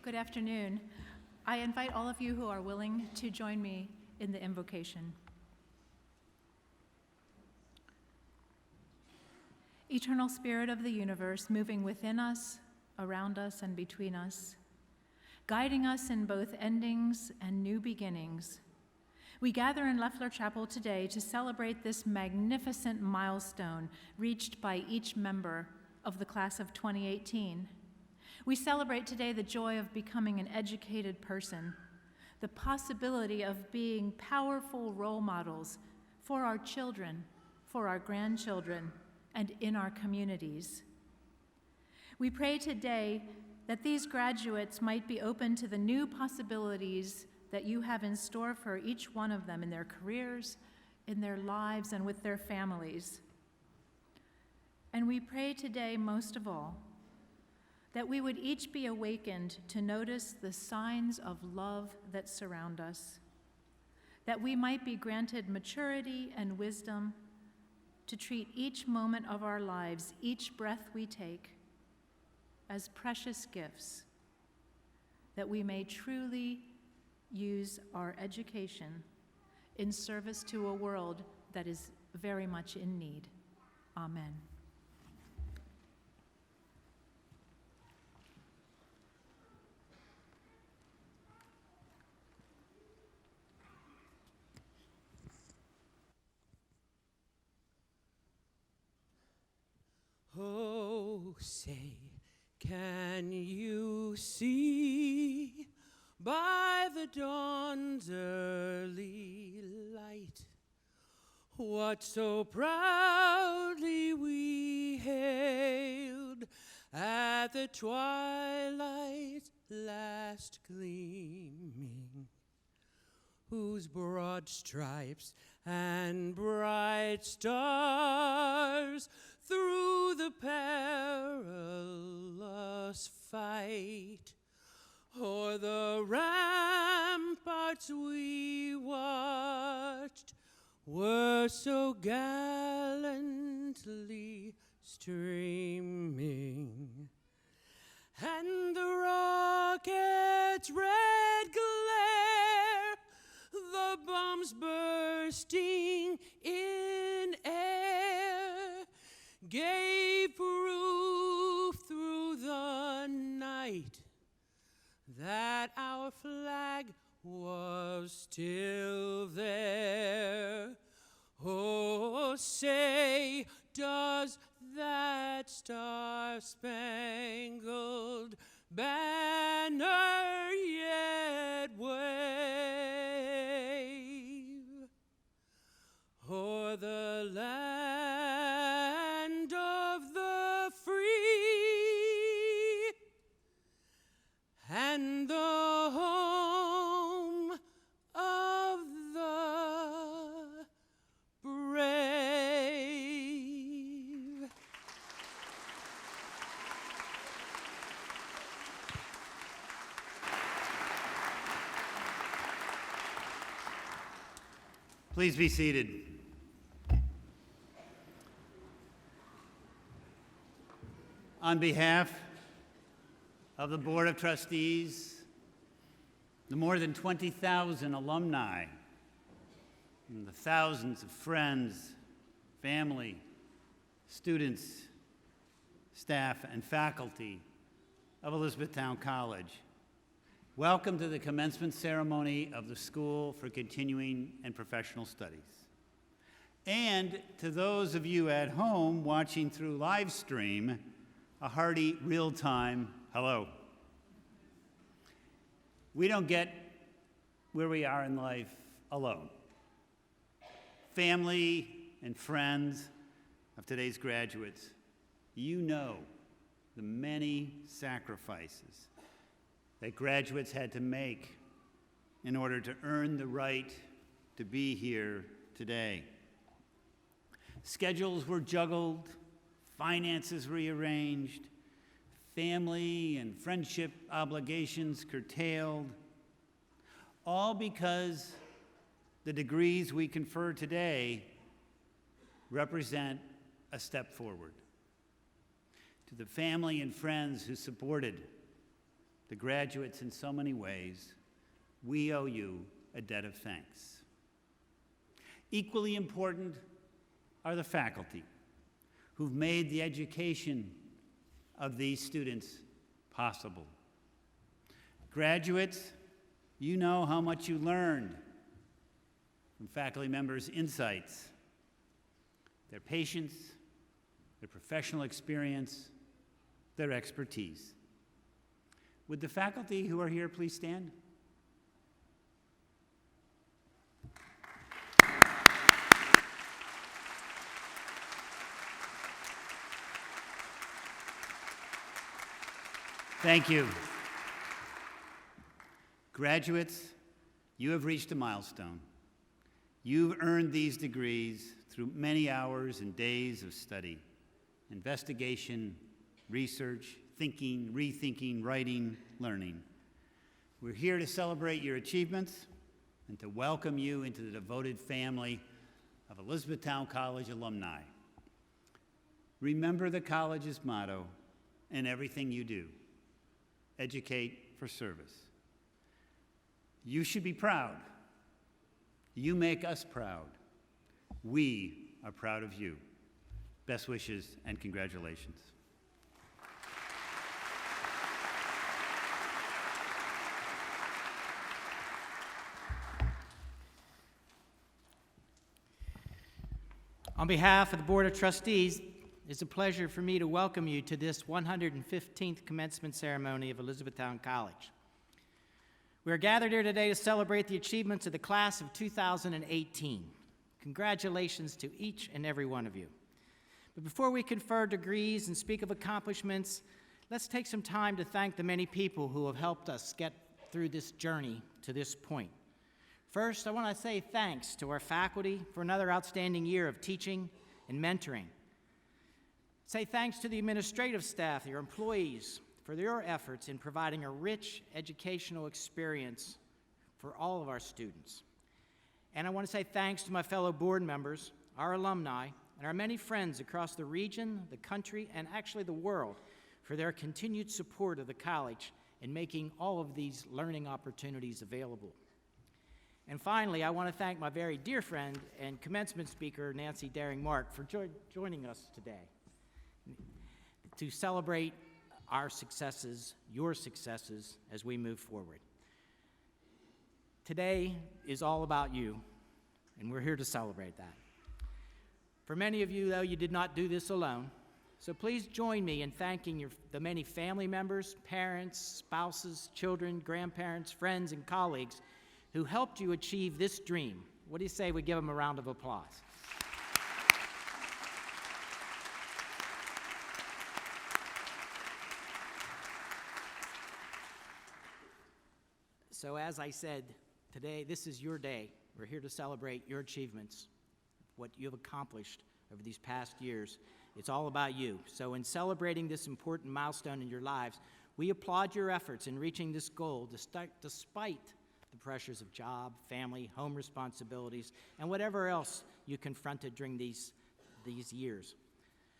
Good afternoon. I invite all of you who are willing to join me in the invocation. Eternal Spirit of the universe, moving within us, around us, and between us, guiding us in both endings and new beginnings, we gather in Leffler Chapel today to celebrate this magnificent milestone reached by each member of the class of 2018. We celebrate today the joy of becoming an educated person, the possibility of being powerful role models for our children, for our grandchildren, and in our communities. We pray today that these graduates might be open to the new possibilities that you have in store for each one of them in their careers, in their lives, and with their families. And we pray today, most of all, that we would each be awakened to notice the signs of love that surround us, that we might be granted maturity and wisdom to treat each moment of our lives, each breath we take, as precious gifts, that we may truly use our education in service to a world that is very much in need. Amen. Oh, say, can you see by the dawn's early light what so proudly we hailed at the twilight's last gleaming, whose broad stripes and bright stars through the perilous fight o'er the ramparts we watched were so gallantly streaming, and the rocket's red glare, the bombs bursting in air, gave proof through the night that our flag was still there. Oh, say, does that star-spangled banner yet wave o'er the land of the free and the home of the brave? Please be seated. On behalf of the Board of Trustees, the more than 20,000 alumni, and the thousands of friends, family, students, staff, and faculty of Elizabethtown College, welcome to the commencement ceremony of the School for Continuing and Professional Studies. And to those of you at home watching through live stream, a hearty, real-time hello. We don't get where we are in life alone. Family and friends of today's graduates, you know the many sacrifices that graduates had to make in order to earn the right to be here today. Schedules were juggled, finances rearranged, family and friendship obligations curtailed, all because the degrees we confer today represent a step forward. To the family and friends who supported the graduates in so many ways, we owe you a debt of thanks. Equally important are the faculty who've made the education of these students possible. Graduates, you know how much you learned from faculty members' insights, their patience, their professional experience, their expertise. Would the faculty who are here please stand? Thank you. Graduates, you have reached a milestone. You've earned these degrees through many hours and days of study, investigation, research, thinking, rethinking, writing, learning. We're here to celebrate your achievements and to welcome you into the devoted family of Elizabethtown College alumni. Remember the college's motto in everything you do: educate for service. You should be proud. You make us proud. We are proud of you. Best wishes and congratulations. On behalf of the Board of Trustees, it's a pleasure for me to welcome you to this 115th commencement ceremony of Elizabethtown College. We are gathered here today to celebrate the achievements of the class of 2018. Congratulations to each and every one of you. But before we confer degrees and speak of accomplishments, let's take some time to thank the many people who have helped us get through this journey to this point. First, I want to say thanks to our faculty for another outstanding year of teaching and mentoring. Say thanks to the administrative staff, your employees, for their efforts in providing a rich educational experience for all of our students. And I want to say thanks to my fellow board members, our alumni, and our many friends across the region, the country, and actually the world for their continued support of the college in making all of these learning opportunities available. And finally, I want to thank my very dear friend and commencement speaker, Nancy Derrick Mock, for joining us today to celebrate our successes, your successes, as we move forward. Today is all about you, and we're here to celebrate that. For many of you, though, you did not do this alone, so please join me in thanking the many family members, parents, spouses, children, grandparents, friends, and colleagues who helped you achieve this dream. What do you say we give them a round of applause? So as I said, today, this is your day. We're here to celebrate your achievements, what you have accomplished over these past years. It's all about you. So in celebrating this important milestone in your lives, we applaud your efforts in reaching this goal despite the pressures of job, family, home responsibilities, and whatever else you confronted during these years.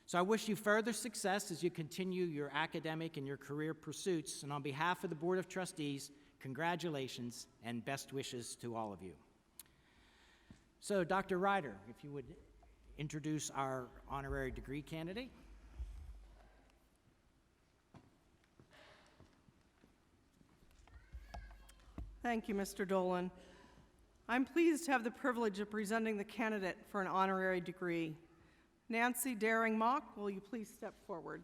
So I wish you further success as you continue your academic and your career pursuits, and on behalf of the Board of Trustees, congratulations and best wishes to all of you. So Dr. Ryder, if you would introduce our honorary degree candidate. Thank you, Mr. Dolan. I'm pleased to have the privilege of presenting the candidate for an honorary degree. Nancy Derrick Mock, will you please step forward?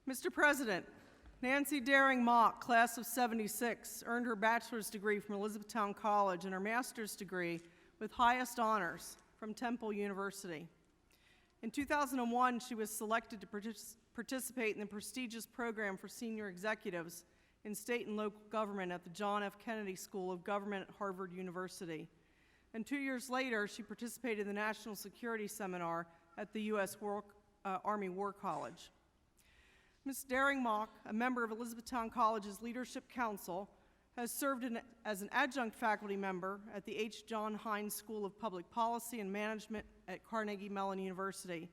Mr. President, Nancy Derrick Mock, class of '76, earned her bachelor's degree from Elizabethtown College and her master's degree with highest honors from Temple University. In 2001, she was selected to participate in the prestigious program for senior executives in state and local government at the John F. Kennedy School of Government at Harvard University. And 2 years later, she participated in the National Security Seminar at the U.S. Army War College. Ms. Derrick Mock, a member of Elizabethtown College's Leadership Council, has served as an adjunct faculty member at the H. John Hines School of Public Policy and Management at Carnegie Mellon University,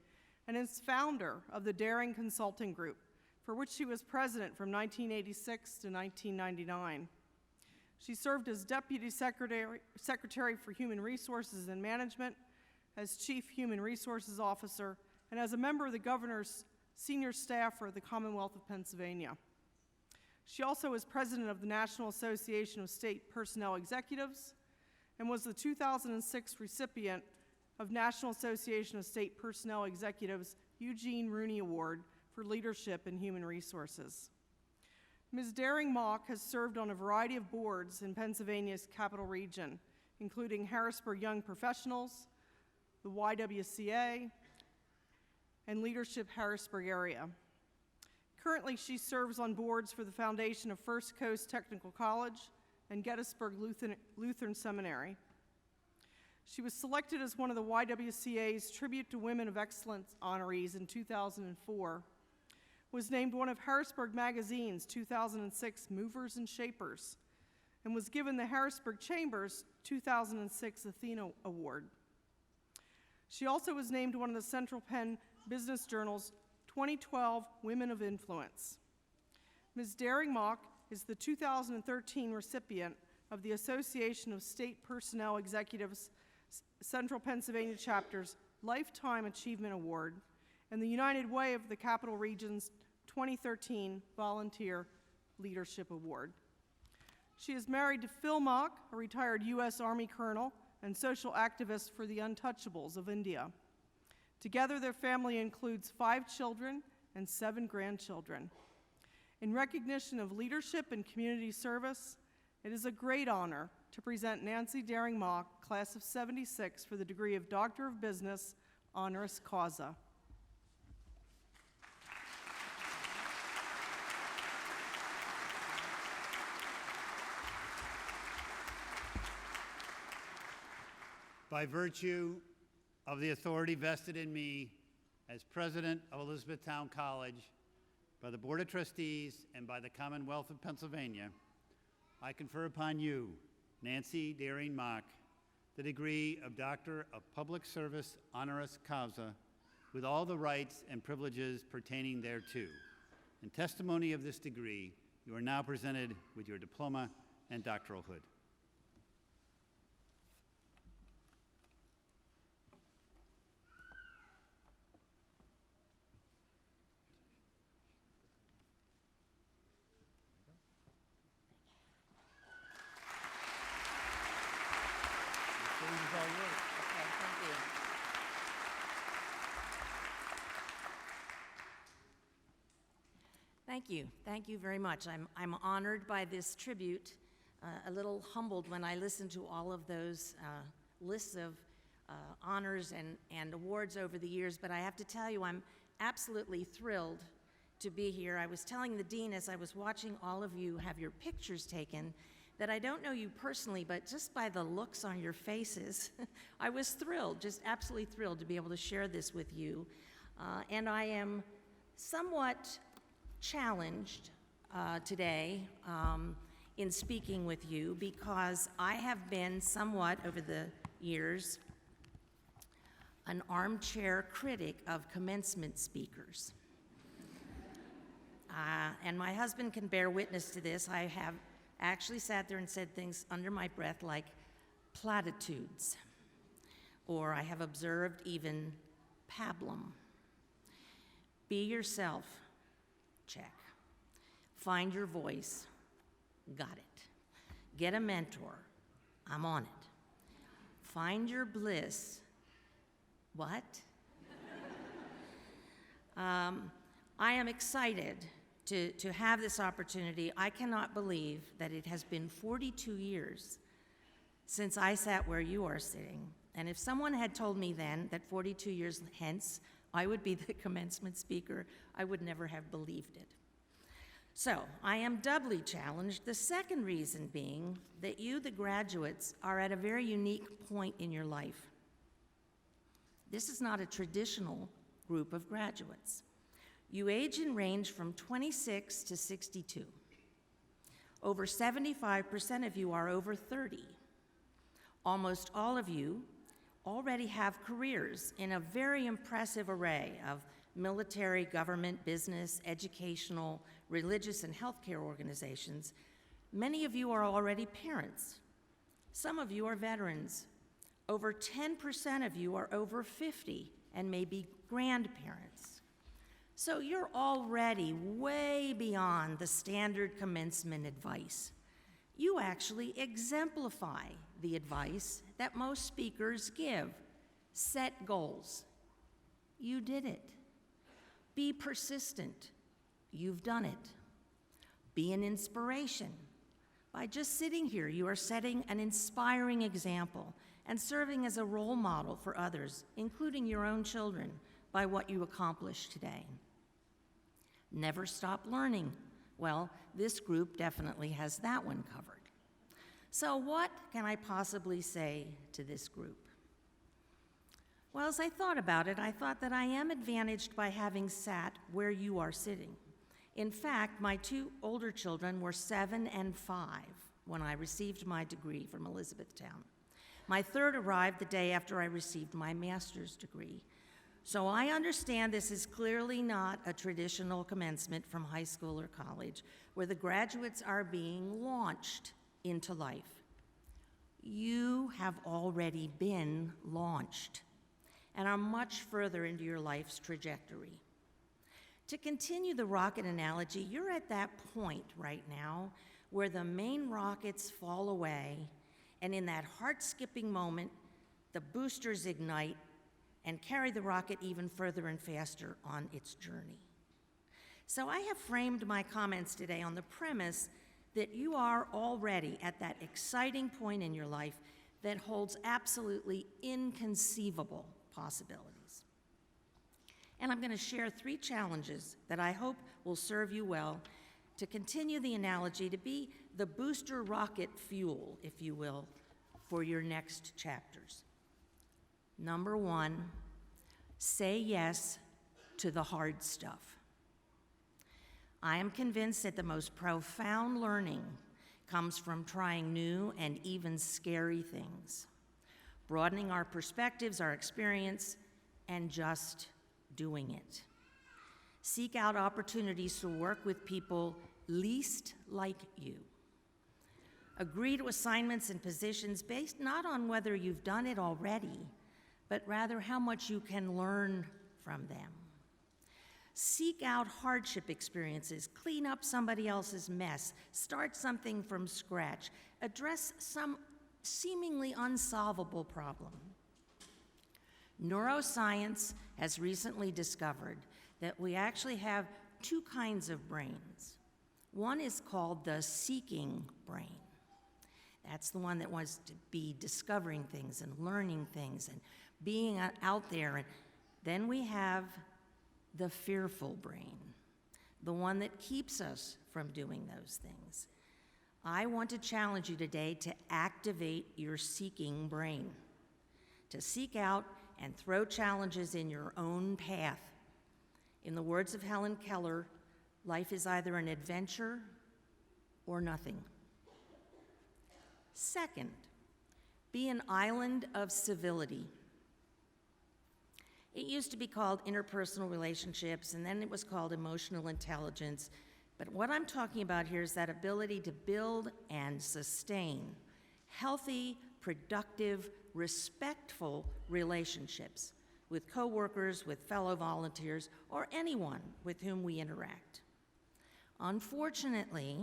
and is founder of the Daring Consulting Group, for which she was president from 1986 to 1999. She served as Deputy Secretary for Human Resources and Management, as Chief Human Resources Officer, and as a member of the Governor's Senior Staff for the Commonwealth of Pennsylvania. She also is president of the National Association of State Personnel Executives and was the 2006 recipient of National Association of State Personnel Executives Eugene Rooney Award for Leadership in Human Resources. Ms. Derrick Mock has served on a variety of boards in Pennsylvania's capital region, including Harrisburg Young Professionals, the YWCA, and Leadership Harrisburg area. Currently, she serves on boards for the Foundation of First Coast Technical College and Gettysburg Lutheran Seminary. She was selected as one of the YWCA's Tribute to Women of Excellence honorees in 2004, was named one of Harrisburg Magazine's 2006 Movers and Shapers, and was given the Harrisburg Chamber's 2006 Athena Award. She also was named one of the Central Penn Business Journal's 2012 Women of Influence. Ms. Derrick Mock is the 2013 recipient of the Association of State Personnel Executives Central Pennsylvania Chapter's Lifetime Achievement Award and the United Way of the Capital Region's 2013 Volunteer Leadership Award. She is married to Phil Mock, a retired U.S. Army colonel and social activist for the Untouchables of India. Together, their family includes 5 children and 7 grandchildren. In recognition of leadership and community service, it is a great honor to present Nancy Derrick Mock, class of '76, for the degree of Doctor of Business, honoris causa. By virtue of the authority vested in me as president of Elizabethtown College, by the Board of Trustees, and by the Commonwealth of Pennsylvania, I confer upon you, Nancy Derrick Mock, the degree of Doctor of Public Service honoris causa, with all the rights and privileges pertaining thereto. In testimony of this degree, you are now presented with your diploma and doctoral hood. Thank you. Thank you very much. I'm honored by this tribute, a little humbled when I listened to all of those lists of honors and awards over the years, but I have to tell you, I'm absolutely thrilled to be here. I was telling the dean as I was watching all of you have your pictures taken that I don't know you personally, but just by the looks on your faces, I was thrilled, just absolutely thrilled to be able to share this with you. And I am somewhat challenged today in speaking with you because I have been somewhat, over the years, an armchair critic of commencement speakers. And my husband can bear witness to this. I have actually sat there and said things under my breath like platitudes, or I have observed even pablum. Be yourself. Check. Find your voice. Got it. Get a mentor. I'm on it. Find your bliss. What? I am excited to have this opportunity. I cannot believe that it has been 42 years since I sat where you are sitting. And if someone had told me then that 42 years hence I would be the commencement speaker, I would never have believed it. So I am doubly challenged, the second reason being that you, the graduates, are at a very unique point in your life. This is not a traditional group of graduates. You age and range from 26 to 62. Over 75% of you are over 30. Almost all of you already have careers in a very impressive array of military, government, business, educational, religious, and healthcare organizations. Many of you are already parents. Some of you are veterans. Over 10% of you are over 50 and may be grandparents. So you're already way beyond the standard commencement advice. You actually exemplify the advice that most speakers give. Set goals. You did it. Be persistent. You've done it. Be an inspiration. By just sitting here, you are setting an inspiring example and serving as a role model for others, including your own children, by what you accomplished today. Never stop learning. Well, this group definitely has that one covered. So what can I possibly say to this group? Well, as I thought about it, I thought that I am advantaged by having sat where you are sitting. In fact, my two older children were 7 and 5 when I received my degree from Elizabethtown. My third arrived the day after I received my master's degree. So I understand this is clearly not a traditional commencement from high school or college where the graduates are being launched into life. You have already been launched and are much further into your life's trajectory. To continue the rocket analogy, you're at that point right now where the main rockets fall away, and in that heart-skipping moment, the boosters ignite and carry the rocket even further and faster on its journey. So I have framed my comments today on the premise that you are already at that exciting point in your life that holds absolutely inconceivable possibilities. And I'm going to share 3 challenges that I hope will serve you well to continue the analogy to be the booster rocket fuel, if you will, for your next chapters. Number 1, say yes to the hard stuff. I am convinced that the most profound learning comes from trying new and even scary things, broadening our perspectives, our experience, and just doing it. Seek out opportunities to work with people least like you. Agree to assignments and positions based not on whether you've done it already, but rather how much you can learn from them. Seek out hardship experiences, clean up somebody else's mess, start something from scratch, address some seemingly unsolvable problem. Neuroscience has recently discovered that we actually have 2 kinds of brains. One is called the seeking brain. That's the one that wants to be discovering things and learning things and being out there. And then we have the fearful brain, the one that keeps us from doing those things. I want to challenge you today to activate your seeking brain, to seek out and throw challenges in your own path. In the words of Helen Keller, life is either an adventure or nothing. Second, be an island of civility. It used to be called interpersonal relationships, and then it was called emotional intelligence. But what I'm talking about here is that ability to build and sustain healthy, productive, respectful relationships with coworkers, with fellow volunteers, or anyone with whom we interact. Unfortunately,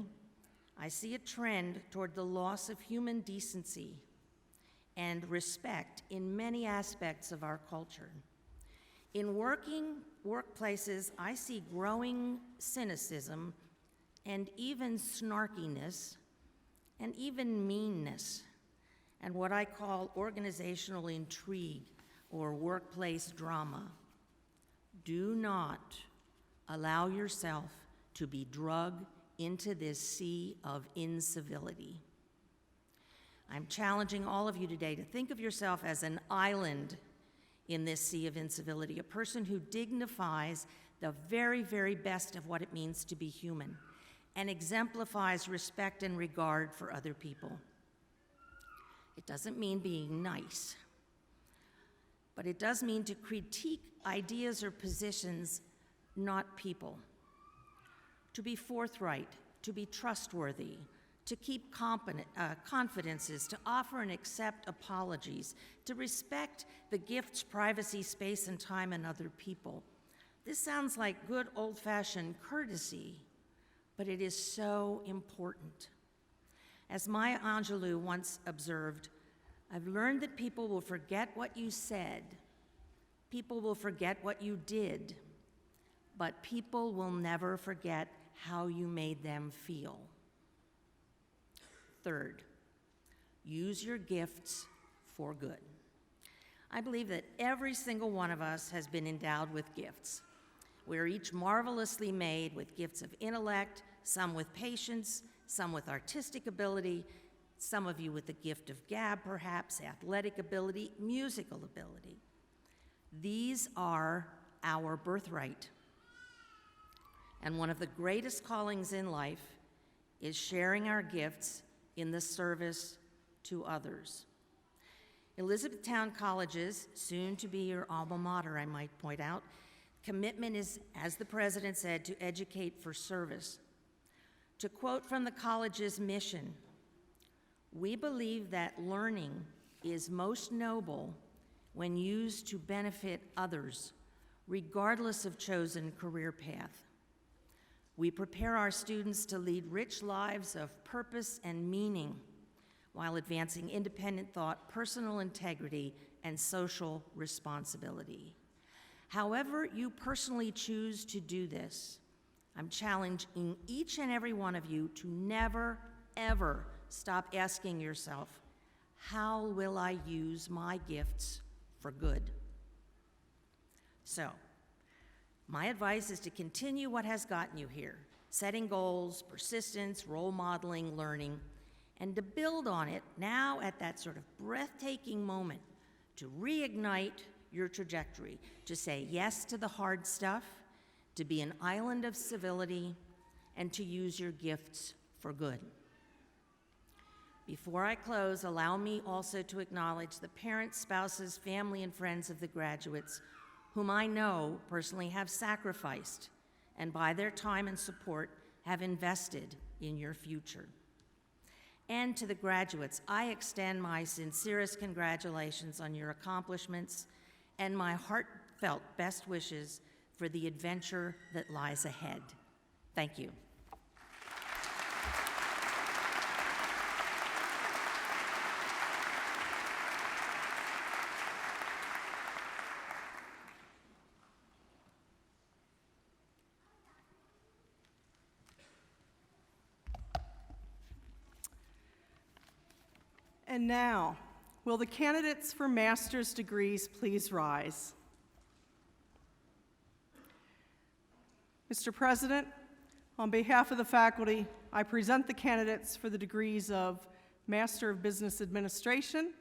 I see a trend toward the loss of human decency and respect in many aspects of our culture. In workplaces, I see growing cynicism and even snarkiness and even meanness and what I call organizational intrigue or workplace drama. Do not allow yourself to be drugged into this sea of incivility. I'm challenging all of you today to think of yourself as an island in this sea of incivility, a person who dignifies the very, very best of what it means to be human, and exemplifies respect and regard for other people. It doesn't mean being nice, but it does mean to critique ideas or positions, not people. To be forthright, to be trustworthy, to keep confidences, to offer and accept apologies, to respect the gift's privacy, space, and time in other people. This sounds like good old-fashioned courtesy, but it is so important. As Maya Angelou once observed, I've learned that people will forget what you said, people will forget what you did, but people will never forget how you made them feel. Third, use your gifts for good. I believe that every single one of us has been endowed with gifts. We're each marvelously made with gifts of intellect, some with patience, some with artistic ability, some of you with the gift of gab, perhaps, athletic ability, musical ability. These are our birthright. And one of the greatest callings in life is sharing our gifts in the service to others. Elizabethtown College's, soon to be your alma mater, I might point out, commitment is, as the president said, to educate for service. To quote from the college's mission, "We believe that learning is most noble when used to benefit others, regardless of chosen career path. We prepare our students to lead rich lives of purpose and meaning while advancing independent thought, personal integrity, and social responsibility. However you personally choose to do this, I'm challenging each and every one of you to never, ever stop asking yourself, how will I use my gifts for good?" So, my advice is to continue what has gotten you here, setting goals, persistence, role modeling, learning, and to build on it now at that sort of breathtaking moment to reignite your trajectory, to say yes to the hard stuff, to be an island of civility, and to use your gifts for good. Before I close, allow me also to acknowledge the parents, spouses, family, and friends of the graduates whom I know personally have sacrificed and by their time and support have invested in your future. And to the graduates, I extend my sincerest congratulations on your accomplishments and my heartfelt best wishes for the adventure that lies ahead. Thank you. And now, will the candidates for master's degrees please rise? Mr. President, on behalf of the faculty, I present the candidates for the degrees of Master of Business Administration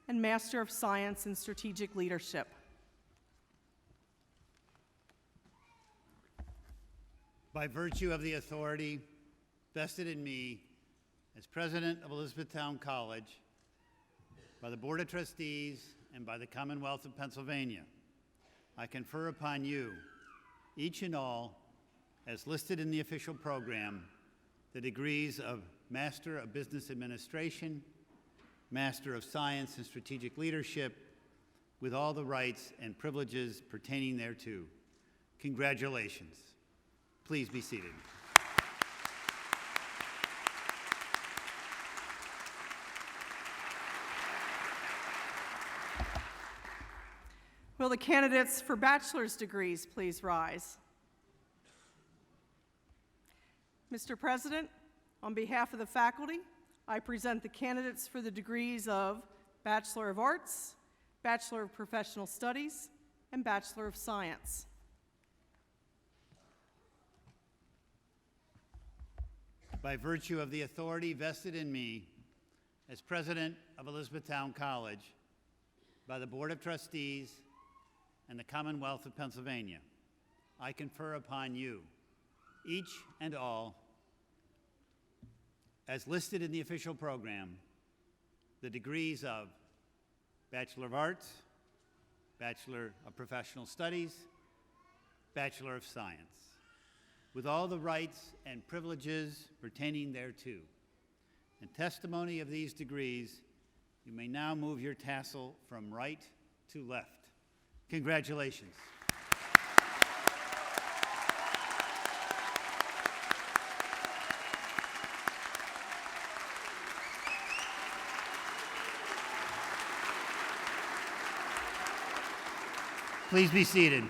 and Master of Science in Strategic Leadership. By virtue of the authority vested in me as president of Elizabethtown College, by the Board of Trustees, and by the Commonwealth of Pennsylvania, I confer upon you, each and all, as listed in the official program, the degrees of Master of Business Administration, Master of Science in Strategic Leadership, with all the rights and privileges pertaining thereto. Congratulations. Please be seated. Will the candidates for bachelor's degrees please rise? Mr. President, on behalf of the faculty, I present the candidates for the degrees of Bachelor of Arts, Bachelor of Professional Studies, and Bachelor of Science. By virtue of the authority vested in me as president of Elizabethtown College, by the Board of Trustees and the Commonwealth of Pennsylvania, I confer upon you, each and all, as listed in the official program, the degrees of Bachelor of Arts, Bachelor of Professional Studies, Bachelor of Science, with all the rights and privileges pertaining thereto. In testimony of these degrees, you may now move your tassel from right to left. Congratulations. Please be seated.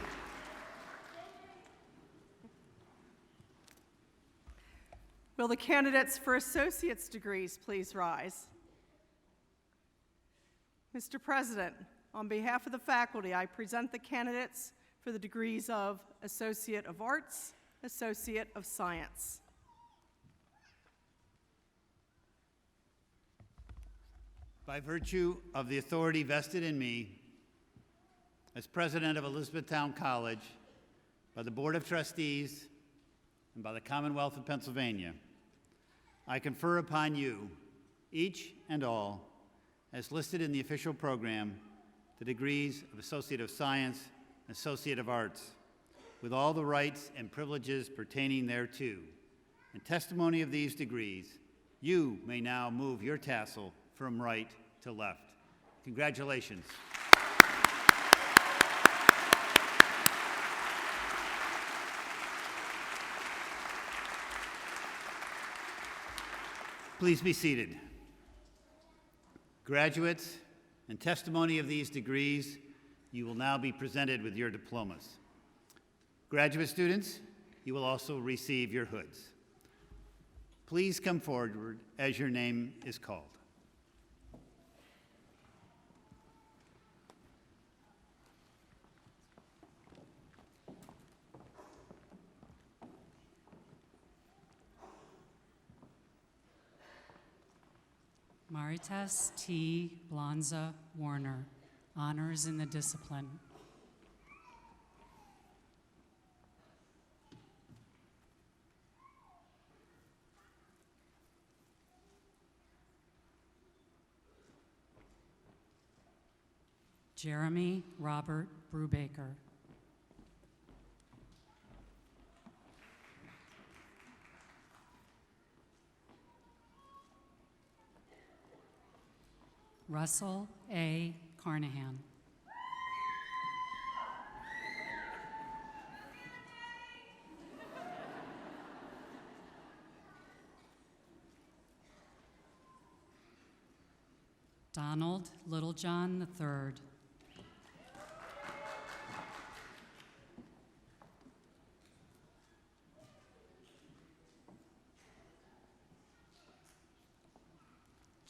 Will the candidates for associate's degrees please rise? Mr. President, on behalf of the faculty, I present the candidates for the degrees of Associate of Arts, Associate of Science. By virtue of the authority vested in me as president of Elizabethtown College, by the Board of Trustees, and by the Commonwealth of Pennsylvania, I confer upon you, each and all, as listed in the official program, the degrees of Associate of Science and Associate of Arts, with all the rights and privileges pertaining thereto. In testimony of these degrees, you may now move your tassel from right to left. Congratulations. Please be seated. Graduates, in testimony of these degrees, you will now be presented with your diplomas. Graduate students, you will also receive your hoods. Please come forward as your name is called. Maritas T. Blonza Warner, honors in the discipline. Jeremy Robert Brubaker. Russell A. Carnahan. Donald Littlejohn III.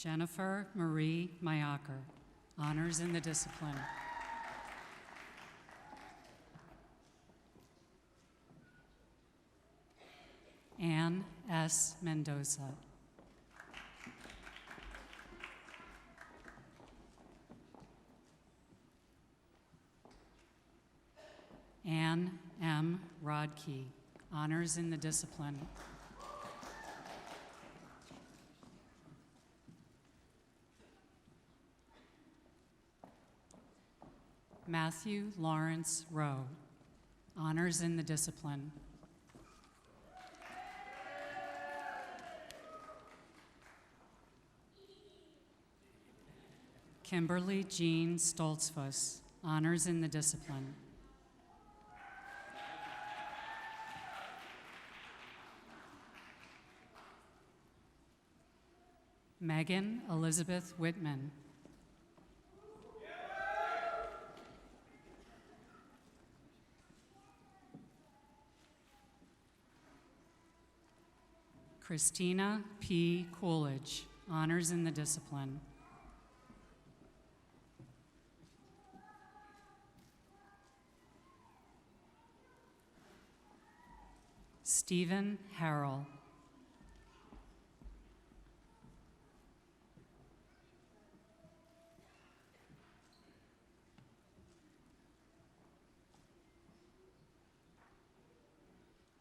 Jennifer Marie Mayaker, honors in the discipline. Ann S. Mendoza. Ann M. Rodkey, honors in the discipline. Matthew Lawrence Rowe, honors in the discipline. Kimberly Jean Stoltzfus, honors in the discipline. Megan Elizabeth Whitman. Christina P. Coolidge, honors in the discipline. Stephen Harrell.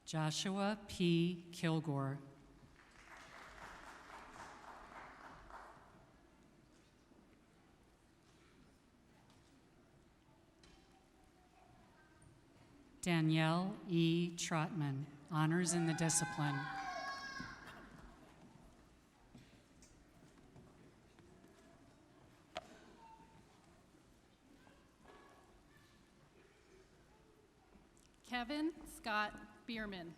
Joshua P. Kilgore. Danielle E. Trotman, honors in the discipline. Kevin Scott Bierman.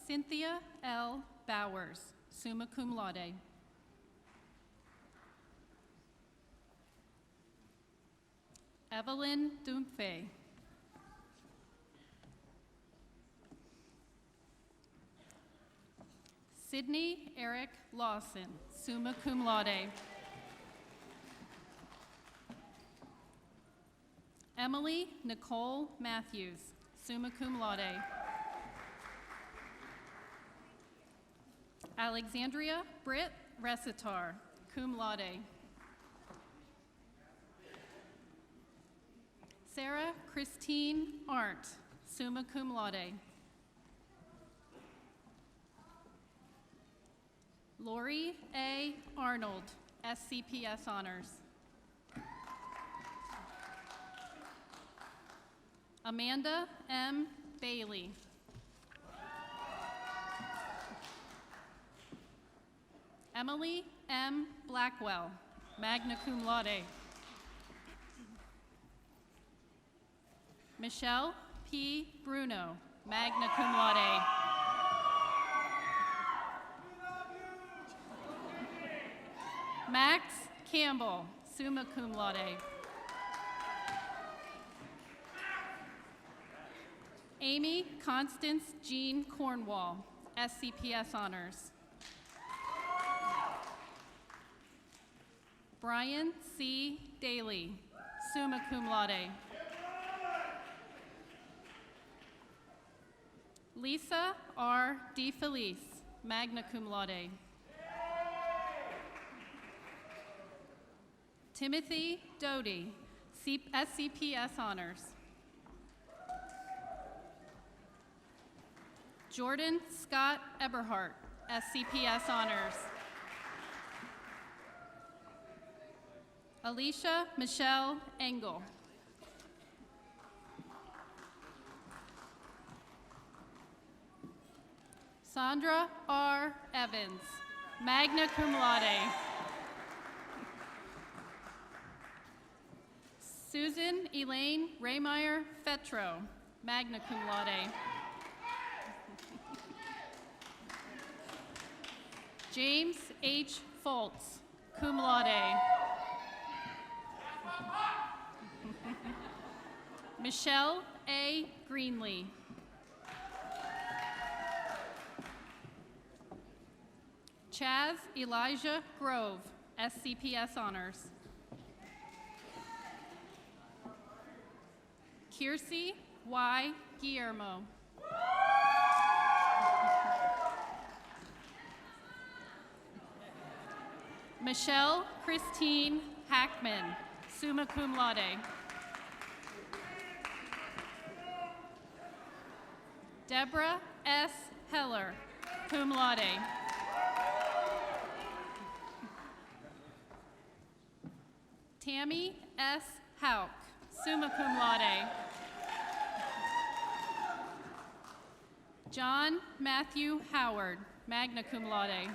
Cynthia L. Bowers, summa cum laude. Evelyn Dumfe. Sydney Eric Lawson, summa cum laude. Emily Nicole Matthews, summa cum laude. Alexandria Britt Recitar, cum laude. Sarah Christine Arndt, summa cum laude. Lori A. Arnold, SCPS honors. Amanda M. Bailey. Emily M. Blackwell, magna cum laude. Michelle P. Bruno, magna cum laude. Max Campbell, summa cum laude. Amy Constance Jean Cornwall, SCPS honors. Brian C. Daly, summa cum laude. Lisa R. DeFelice, magna cum laude. Timothy Doty, SCPS honors. Jordan Scott Eberhardt, SCPS honors. Alicia Michelle Engel. Sandra R. Evans, magna cum laude. Susan Elaine Raymeyer Fetro, magna cum laude. James H. Foltz, cum laude. Michelle A. Greenlee. Chaz Elijah Grove, SCPS honors. Kiersey Y. Guillermo. Michelle Christine Hackman, summa cum laude. Deborah S. Heller, cum laude. Tammy S. Hauk, summa cum laude. John Matthew Howard, magna cum laude.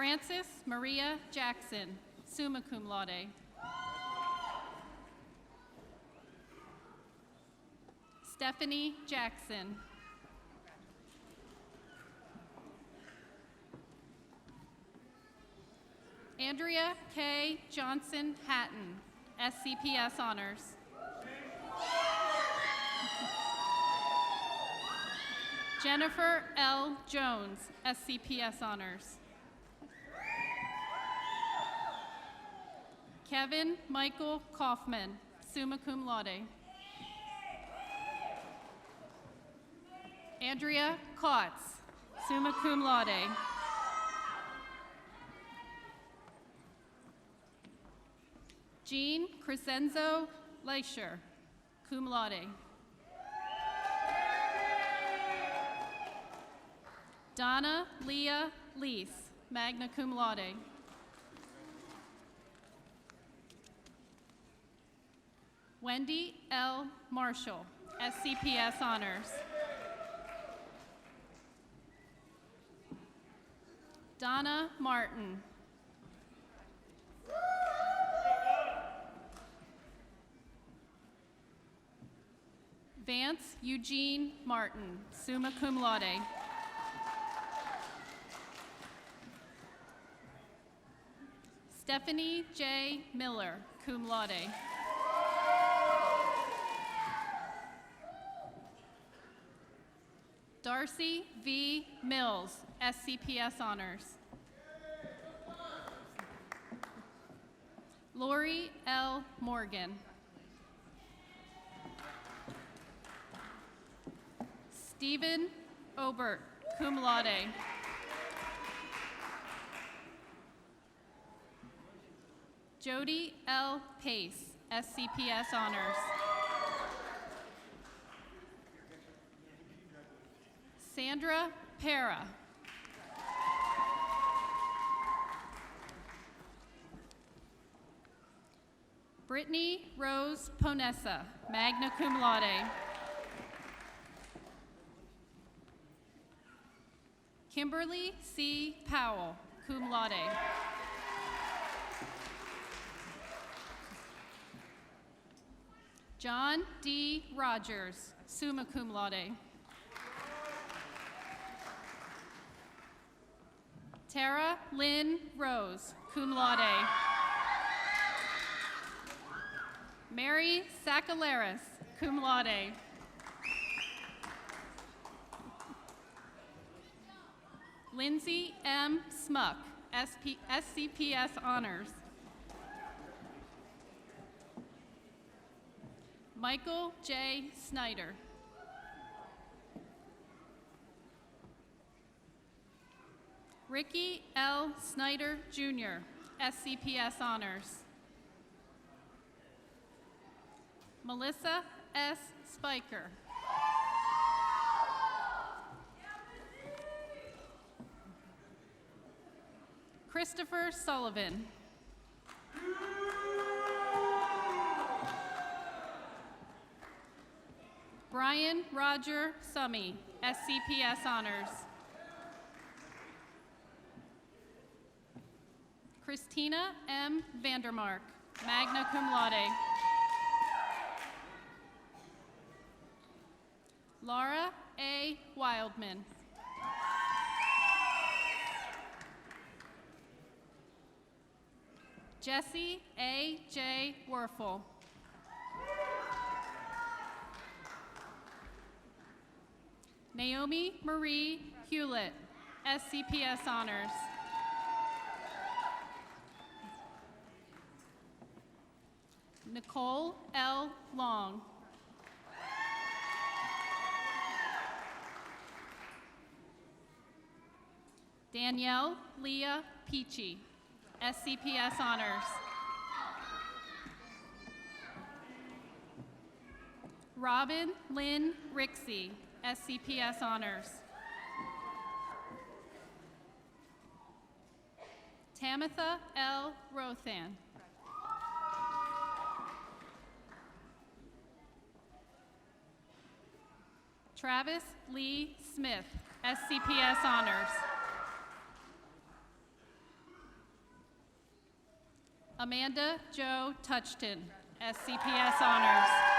Frances Maria Jackson, summa cum laude. Stephanie Jackson. Andrea K. Johnson Hatton, SCPS honors. Jennifer L. Jones, SCPS honors. Kevin Michael Kaufman, summa cum laude. Andrea Kotz, summa cum laude. Jean Crescenzo Leischer, cum laude. Donna Leah Lease, magna cum laude. Wendy L. Marshall, SCPS Honors. Donna Martin. Vance Eugene Martin, summa cum laude. Stephanie J. Miller, cum laude. Darcy V. Mills, SCPS Honors. Lori L. Morgan. Stephen Obert, cum laude. Jody L. Pace, SCPS Honors. Sandra Para. Brittany Rose Ponessa, magna cum laude. Kimberly C. Powell, cum laude. John D. Rogers, summa cum laude. Tara Lynn Rose, cum laude. Mary Sakalaris, cum laude. Lindsay M. Smuck, SCPS Honors. Michael J. Snyder. Ricky L. Snyder, Jr., SCPS Honors. Melissa S. Spiker. Christopher Sullivan. Brian Roger Summy, SCPS Honors. Christina M. Vandermark, magna cum laude. Laura A. Wildman. Jesse A. J. Werfel. Naomi Marie Hewlett, SCPS Honors. Nicole L. Long. Danielle Leah Peachy, SCPS Honors. Robin Lynn Rixey, SCPS Honors. Tamitha L. Rothan. Travis Lee Smith, SCPS Honors. Amanda Jo Touchton, SCPS Honors.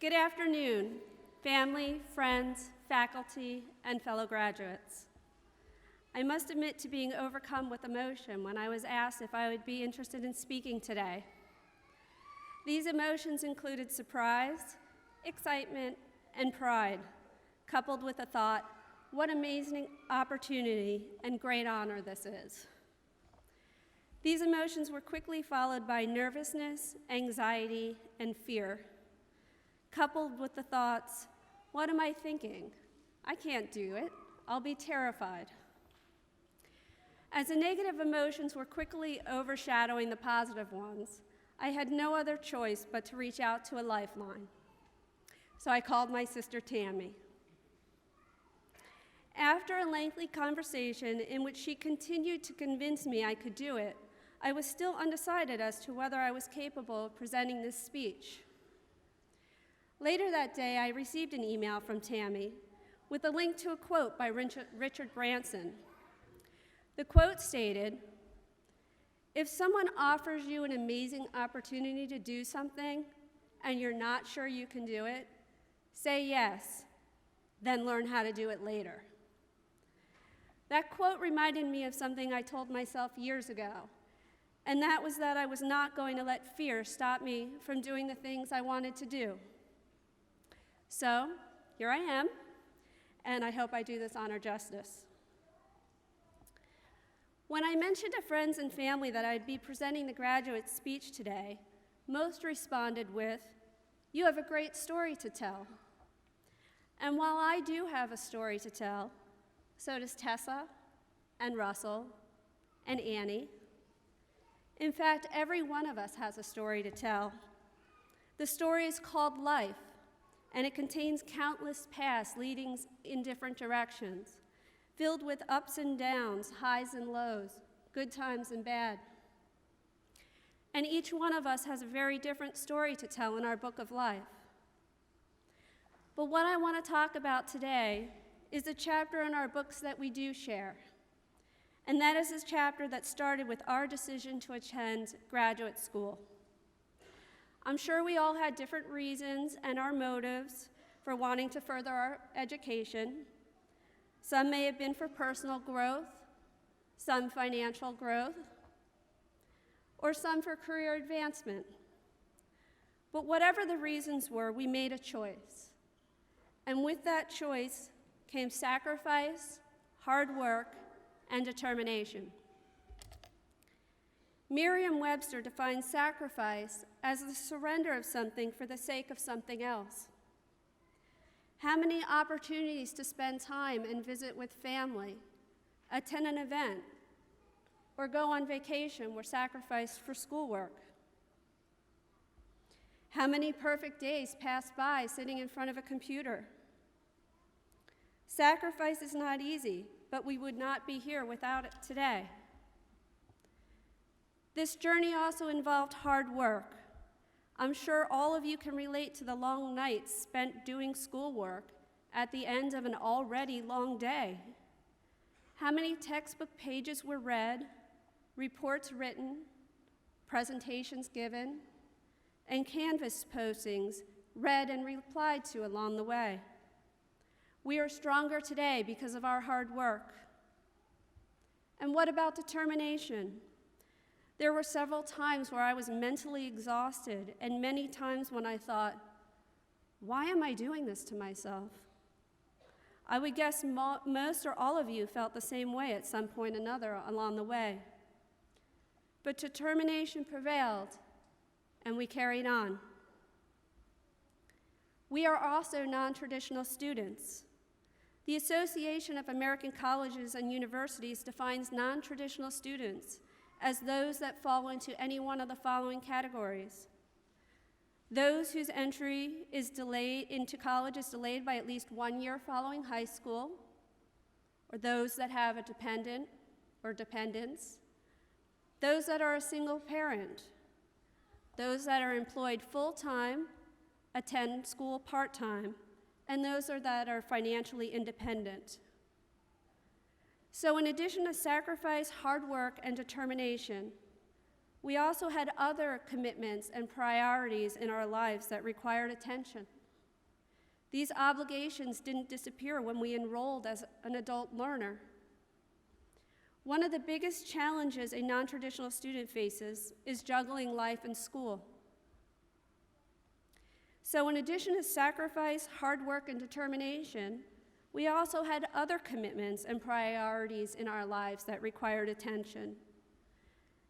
Good afternoon, family, friends, faculty, and fellow graduates. I must admit to being overcome with emotion when I was asked if I would be interested in speaking today. These emotions included surprise, excitement, and pride, coupled with the thought, what amazing opportunity and great honor this is. These emotions were quickly followed by nervousness, anxiety, and fear, coupled with the thoughts, what am I thinking? I can't do it. I'll be terrified. As the negative emotions were quickly overshadowing the positive ones, I had no other choice but to reach out to a lifeline. So I called my sister Tammy. After a lengthy conversation in which she continued to convince me I could do it, I was still undecided as to whether I was capable of presenting this speech. Later that day, I received an email from Tammy with a link to a quote by Richard Branson. The quote stated, "If someone offers you an amazing opportunity to do something and you're not sure you can do it, say yes, then learn how to do it later." That quote reminded me of something I told myself years ago, and that was that I was not going to let fear stop me from doing the things I wanted to do. So, here I am, and I hope I do this honor justice. When I mentioned to friends and family that I'd be presenting the graduate speech today, most responded with, "You have a great story to tell." And while I do have a story to tell, so does Tessa and Russell and Annie. In fact, every one of us has a story to tell. The story is called life, and it contains countless paths leading in different directions, filled with ups and downs, highs and lows, good times and bad. And each one of us has a very different story to tell in our book of life. But what I want to talk about today is a chapter in our books that we do share. And that is a chapter that started with our decision to attend graduate school. I'm sure we all had different reasons and our motives for wanting to further our education. Some may have been for personal growth, some financial growth, or some for career advancement. But whatever the reasons were, we made a choice. And with that choice came sacrifice, hard work, and determination. Merriam-Webster defines sacrifice as the surrender of something for the sake of something else. How many opportunities to spend time and visit with family, attend an event, or go on vacation were sacrificed for schoolwork? How many perfect days passed by sitting in front of a computer? Sacrifice is not easy, but we would not be here without it today. This journey also involved hard work. I'm sure all of you can relate to the long nights spent doing schoolwork at the end of an already long day. How many textbook pages were read, reports written, presentations given, and Canvas postings read and replied to along the way? We are stronger today because of our hard work. And what about determination? There were several times where I was mentally exhausted, and many times when I thought, why am I doing this to myself? I would guess most or all of you felt the same way at some point or another along the way. But determination prevailed, and we carried on. We are also non-traditional students. The Association of American Colleges and Universities defines non-traditional students as those that fall into any one of the following categories. Those whose entry is delayed into college is delayed by at least 1 year following high school, or those that have a dependent or dependents, those that are a single parent, those that are employed full-time, attend school part-time, and those that are financially independent. So in addition to sacrifice, hard work, and determination, we also had other commitments and priorities in our lives that required attention. These obligations didn't disappear when we enrolled as an adult learner. One of the biggest challenges a non-traditional student faces is juggling life and school. So in addition to sacrifice, hard work, and determination, we also had other commitments and priorities in our lives that required attention.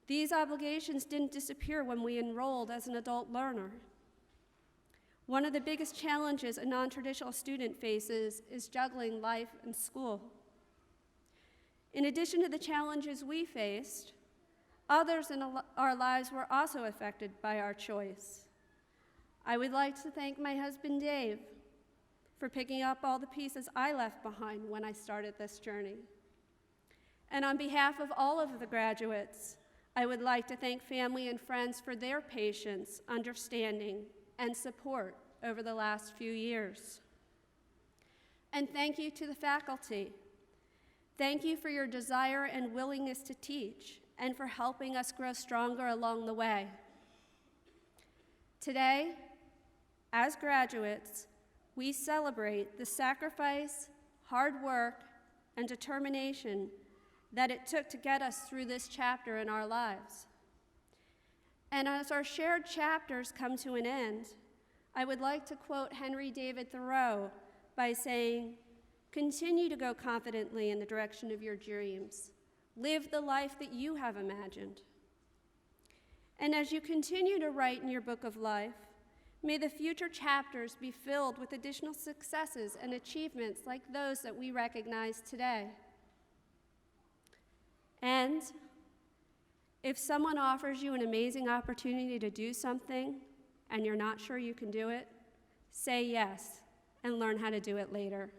These obligations didn't disappear when we enrolled as an adult learner. One of the biggest challenges a non-traditional student faces is juggling life and school. In addition to the challenges we faced, others in our lives were also affected by our choice. I would like to thank my husband, Dave, for picking up all the pieces I left behind when I started this journey. And on behalf of all of the graduates, I would like to thank family and friends for their patience, understanding, and support over the last few years. And thank you to the faculty. Thank you for your desire and willingness to teach and for helping us grow stronger along the way. Today, as graduates, we celebrate the sacrifice, hard work, and determination that it took to get us through this chapter in our lives. And as our shared chapters come to an end, I would like to quote Henry David Thoreau by saying, "Continue to go confidently in the direction of your dreams. Live the life that you have imagined." And as you continue to write in your book of life, may the future chapters be filled with additional successes and achievements like those that we recognize today. And if someone offers you an amazing opportunity to do something and you're not sure you can do it, say yes and learn how to do it later.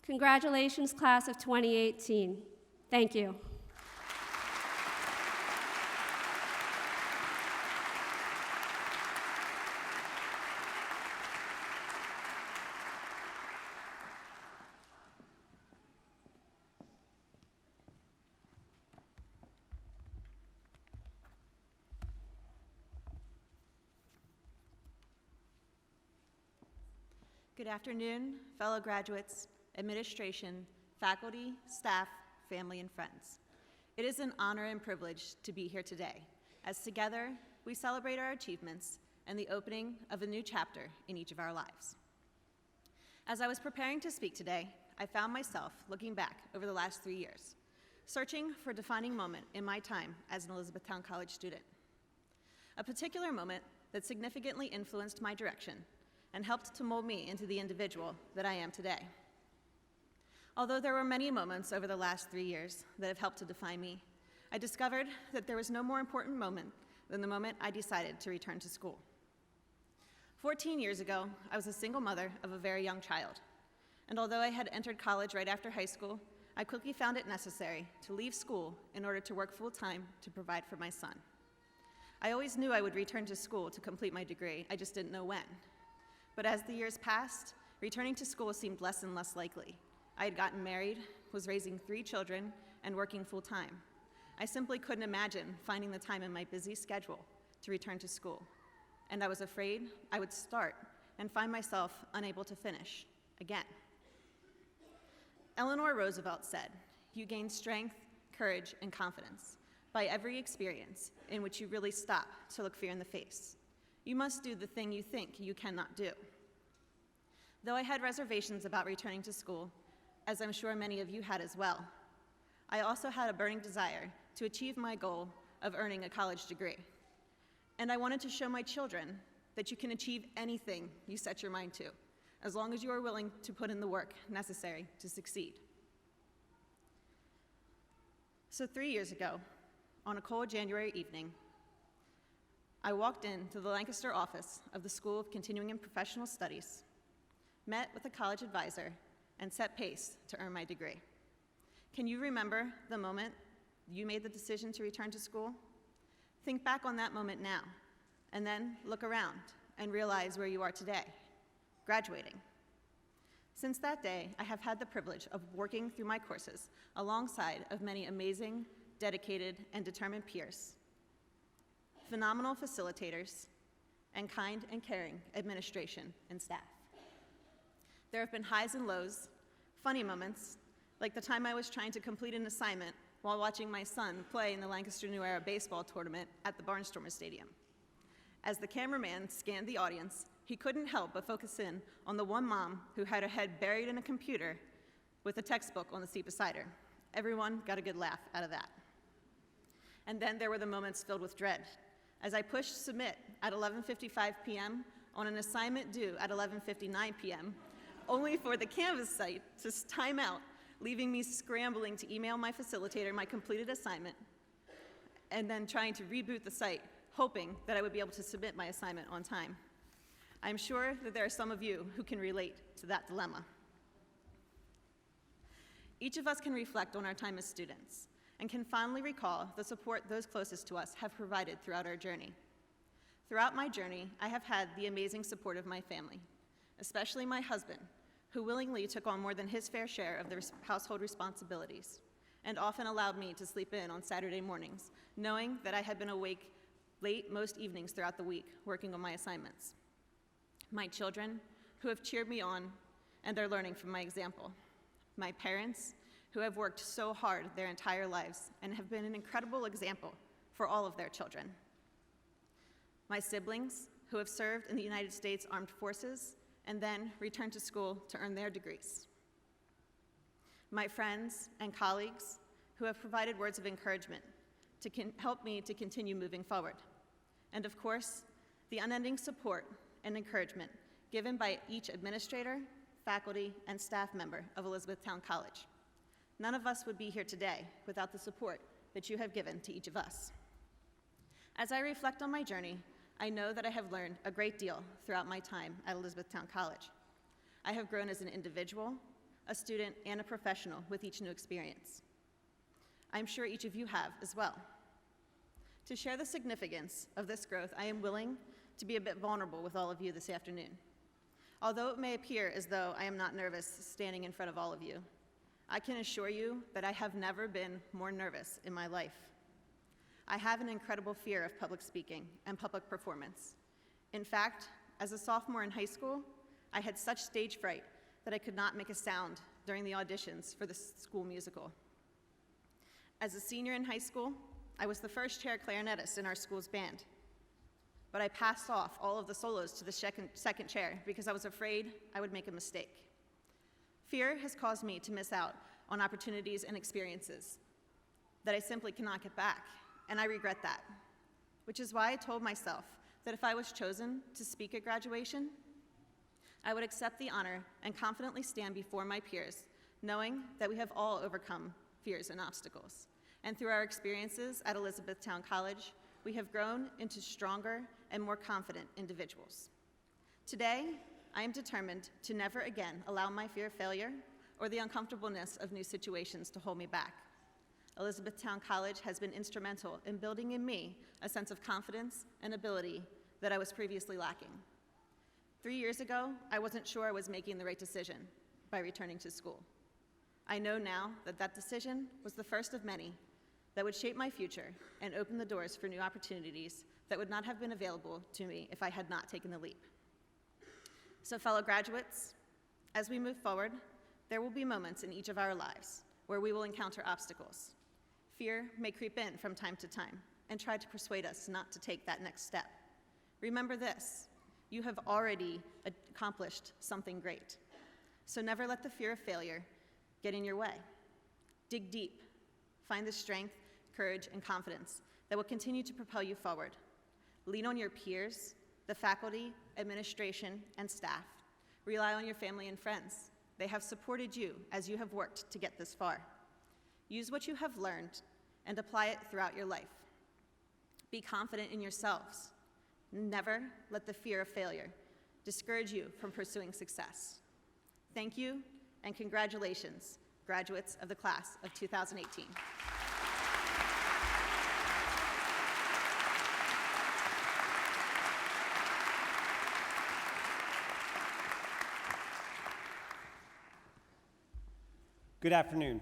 Congratulations, class of 2018. Thank you. Good afternoon, fellow graduates, administration, faculty, staff, family, and friends. It is an honor and privilege to be here today, as together we celebrate our achievements and the opening of a new chapter in each of our lives. As I was preparing to speak today, I found myself looking back over the last 3 years, searching for a defining moment in my time as an Elizabethtown College student. A particular moment that significantly influenced my direction and helped to mold me into the individual that I am today. Although there were many moments over the last 3 years that have helped to define me, I discovered that there was no more important moment than the moment I decided to return to school. 14 years ago, I was a single mother of a very young child, and although I had entered college right after high school, I quickly found it necessary to leave school in order to work full-time to provide for my son. I always knew I would return to school to complete my degree, I just didn't know when. But as the years passed, returning to school seemed less and less likely. I had gotten married, was raising 3 children, and working full-time. I simply couldn't imagine finding the time in my busy schedule to return to school. And I was afraid I would start and find myself unable to finish again. Eleanor Roosevelt said, "You gain strength, courage, and confidence by every experience in which you really stop to look fear in the face. You must do the thing you think you cannot do." Though I had reservations about returning to school, as I'm sure many of you had as well, I also had a burning desire to achieve my goal of earning a college degree. And I wanted to show my children that you can achieve anything you set your mind to, as long as you are willing to put in the work necessary to succeed. So 3 years ago, on a cold January evening, I walked into the Lancaster office of the School of Continuing and Professional Studies, met with a college advisor, and set pace to earn my degree. Can you remember the moment you made the decision to return to school? Think back on that moment now, and then look around and realize where you are today, graduating. Since that day, I have had the privilege of working through my courses alongside of many amazing, dedicated, and determined peers, phenomenal facilitators, and kind and caring administration and staff. There have been highs and lows, funny moments, like the time I was trying to complete an assignment while watching my son play in the Lancaster New Era baseball tournament at the Barnstormer Stadium. As the cameraman scanned the audience, he couldn't help but focus in on the one mom who had her head buried in a computer with a textbook on the seat beside her. Everyone got a good laugh out of that. And then there were the moments filled with dread. As I pushed submit at 11:55 p.m. on an assignment due at 11:59 p.m., only for the Canvas site to time out, leaving me scrambling to email my facilitator my completed assignment, and then trying to reboot the site, hoping that I would be able to submit my assignment on time. I'm sure that there are some of you who can relate to that dilemma. Each of us can reflect on our time as students and can fondly recall the support those closest to us have provided throughout our journey. Throughout my journey, I have had the amazing support of my family, especially my husband, who willingly took on more than his fair share of the household responsibilities and often allowed me to sleep in on Saturday mornings, knowing that I had been awake late most evenings throughout the week working on my assignments. My children, who have cheered me on and are learning from my example. My parents, who have worked so hard their entire lives and have been an incredible example for all of their children. My siblings, who have served in the United States Armed Forces and then returned to school to earn their degrees. My friends and colleagues, who have provided words of encouragement to help me to continue moving forward. And of course, the unending support and encouragement given by each administrator, faculty, and staff member of Elizabethtown College. None of us would be here today without the support that you have given to each of us. As I reflect on my journey, I know that I have learned a great deal throughout my time at Elizabethtown College. I have grown as an individual, a student, and a professional with each new experience. I'm sure each of you have as well. To share the significance of this growth, I am willing to be a bit vulnerable with all of you this afternoon. Although it may appear as though I am not nervous standing in front of all of you, I can assure you that I have never been more nervous in my life. I have an incredible fear of public speaking and public performance. In fact, as a sophomore in high school, I had such stage fright that I could not make a sound during the auditions for the school musical. As a senior in high school, I was the first chair clarinetist in our school's band, but I passed off all of the solos to the second chair because I was afraid I would make a mistake. Fear has caused me to miss out on opportunities and experiences that I simply cannot get back, and I regret that, which is why I told myself that if I was chosen to speak at graduation, I would accept the honor and confidently stand before my peers, knowing that we have all overcome fears and obstacles. And through our experiences at Elizabethtown College, we have grown into stronger and more confident individuals. Today, I am determined to never again allow my fear of failure or the uncomfortableness of new situations to hold me back. Elizabethtown College has been instrumental in building in me a sense of confidence and ability that I was previously lacking. 3 years ago, I wasn't sure I was making the right decision by returning to school. I know now that that decision was the first of many that would shape my future and open the doors for new opportunities that would not have been available to me if I had not taken the leap. So fellow graduates, as we move forward, there will be moments in each of our lives where we will encounter obstacles. Fear may creep in from time to time and try to persuade us not to take that next step. Remember this, you have already accomplished something great. So never let the fear of failure get in your way. Dig deep, find the strength, courage, and confidence that will continue to propel you forward. Lean on your peers, the faculty, administration, and staff. Rely on your family and friends. They have supported you as you have worked to get this far. Use what you have learned and apply it throughout your life. Be confident in yourselves. Never let the fear of failure discourage you from pursuing success. Thank you, and congratulations, graduates of the class of 2018. Good afternoon.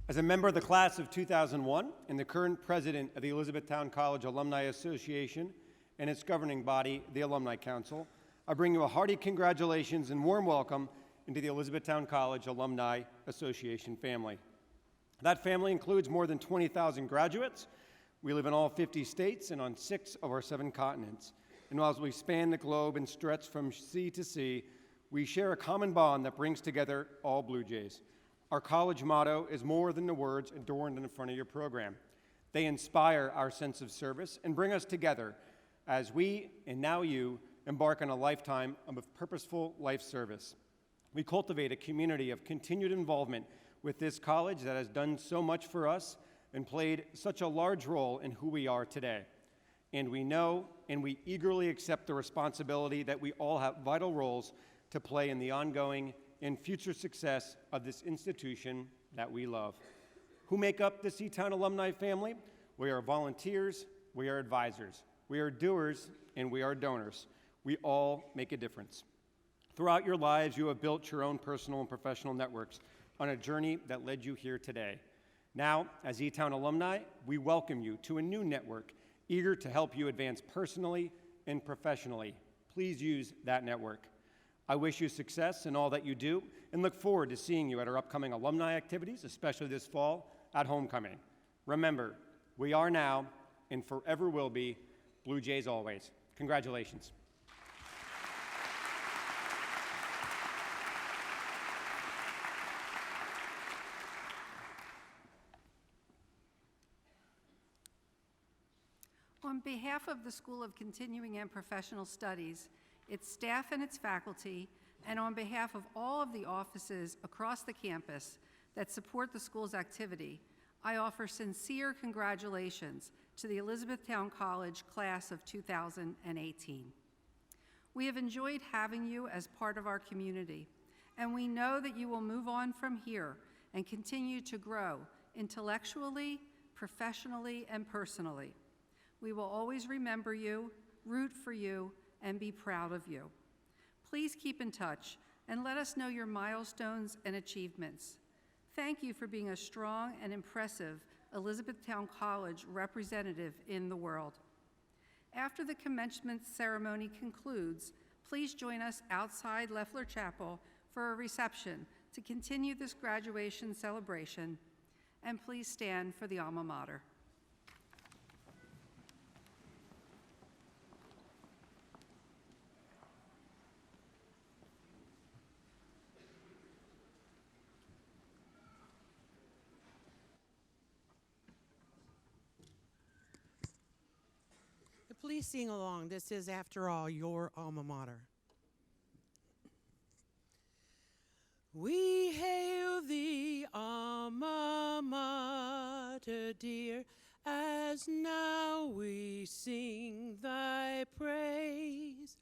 As a member of the class of 2001 and the current president of the Elizabethtown College Alumni Association and its governing body, the Alumni Council, I bring you a hearty congratulations and warm welcome into the Elizabethtown College Alumni Association family. That family includes more than 20,000 graduates. We live in all 50 states and on 6 of our 7 continents. And as we span the globe and stretch from sea to sea, we share a common bond that brings together all Blue Jays. Our college motto is more than the words adorned in the front of your program. They inspire our sense of service and bring us together as we, and now you, embark on a lifetime of purposeful life service. We cultivate a community of continued involvement with this college that has done so much for us and played such a large role in who we are today. And we know and we eagerly accept the responsibility that we all have vital roles to play in the ongoing and future success of this institution that we love. Who make up the Seatown alumni family? We are volunteers, we are advisors, we are doers, and we are donors. We all make a difference. Throughout your lives, you have built your own personal and professional networks on a journey that led you here today. Now, as E-Town alumni, we welcome you to a new network, eager to help you advance personally and professionally. Please use that network. I wish you success in all that you do and look forward to seeing you at our upcoming alumni activities, especially this fall at homecoming. Remember, we are now and forever will be Blue Jays always. Congratulations. On behalf of the School of Continuing and Professional Studies, its staff and its faculty, and on behalf of all of the offices across the campus that support the school's activity, I offer sincere congratulations to the Elizabethtown College class of 2018. We have enjoyed having you as part of our community, and we know that you will move on from here and continue to grow intellectually, professionally, and personally. We will always remember you, root for you, and be proud of you. Please keep in touch and let us know your milestones and achievements. Thank you for being a strong and impressive Elizabethtown College representative in the world. After the commencement ceremony concludes, please join us outside Leffler Chapel for a reception to continue this graduation celebration, and please stand for the alma mater. Please sing along. This is, after all, your alma mater. We hail thee, alma mater dear, as now we sing thy praise.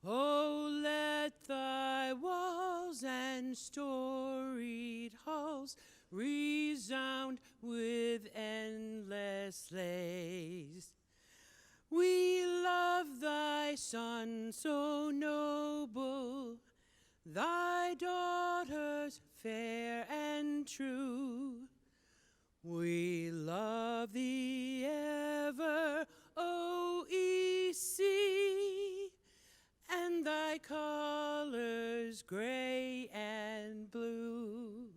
Oh, let thy walls and storied halls resound with endless lays. We love thy Son so noble, thy daughters fair and true. We love thee ever, O EC, and thy colors gray and blue.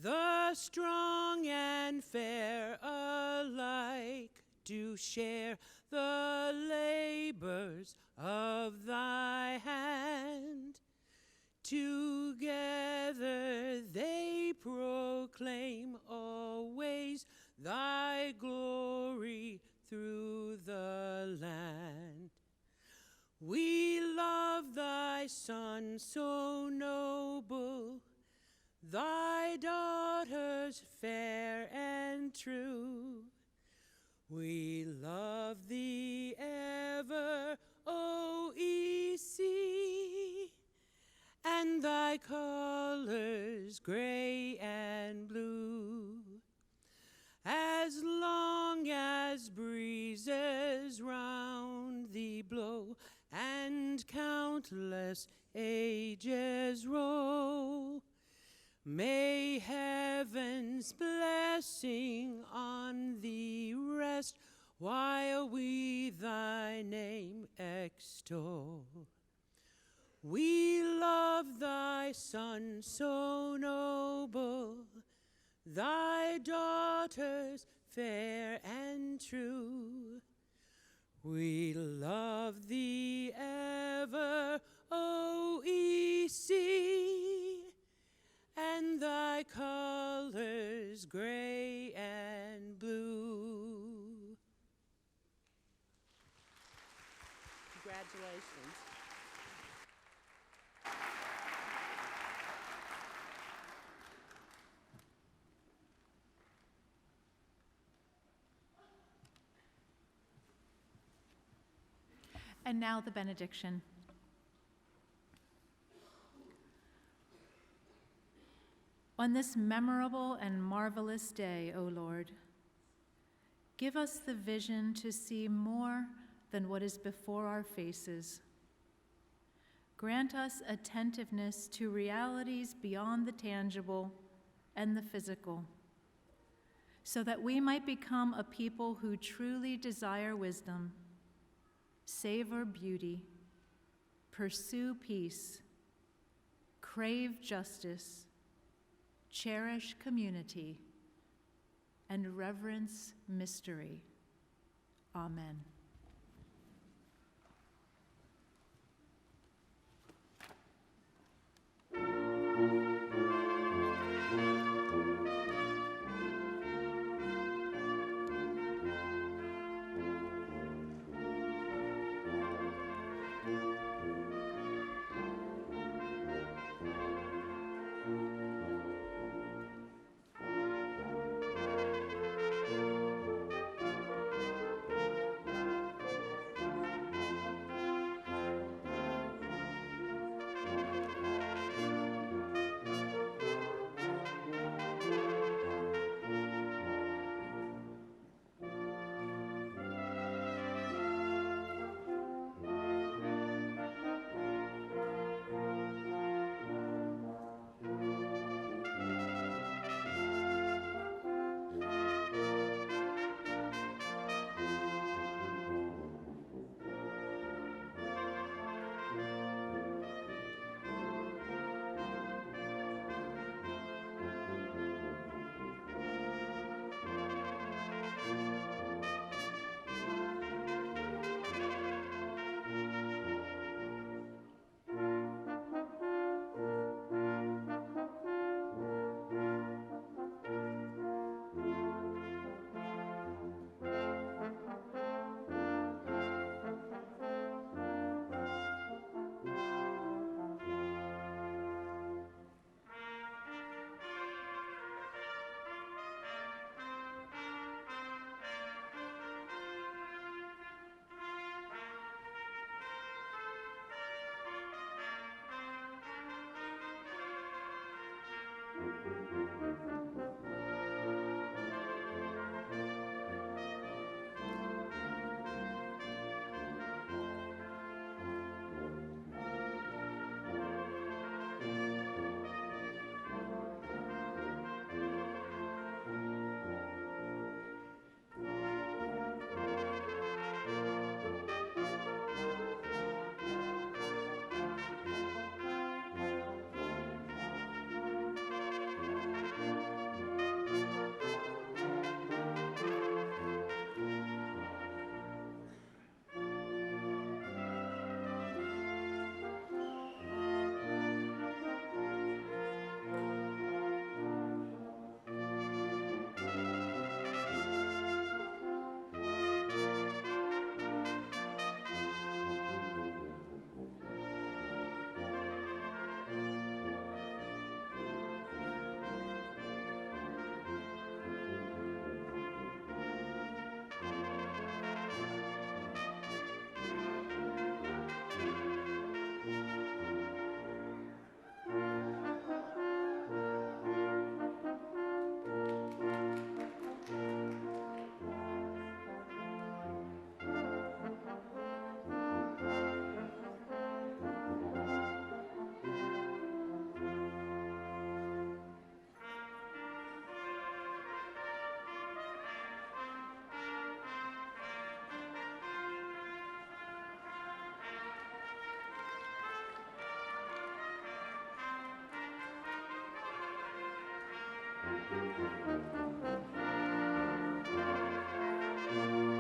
The strong and fair alike do share the labors of thy hand. Together they proclaim always thy glory through the land. We love thy Son so noble, thy daughters fair and true. We love thee ever, O EC, and thy colors gray and blue. As long as breezes round thee blow, and countless ages roll, may heaven's blessing on thee rest, while we thy name extol. We love thy thy Son so noble, thy daughters fair and true. We love thee ever, OEC, and thy colors gray and blue. Congratulations. And now the benediction. On this memorable and marvelous day, O Lord, give us the vision to see more than what is before our faces. Grant us attentiveness to realities beyond the tangible and the physical, so that we might become a people who truly desire wisdom, savor beauty, pursue peace, crave justice, cherish community, and reverence mystery. Amen.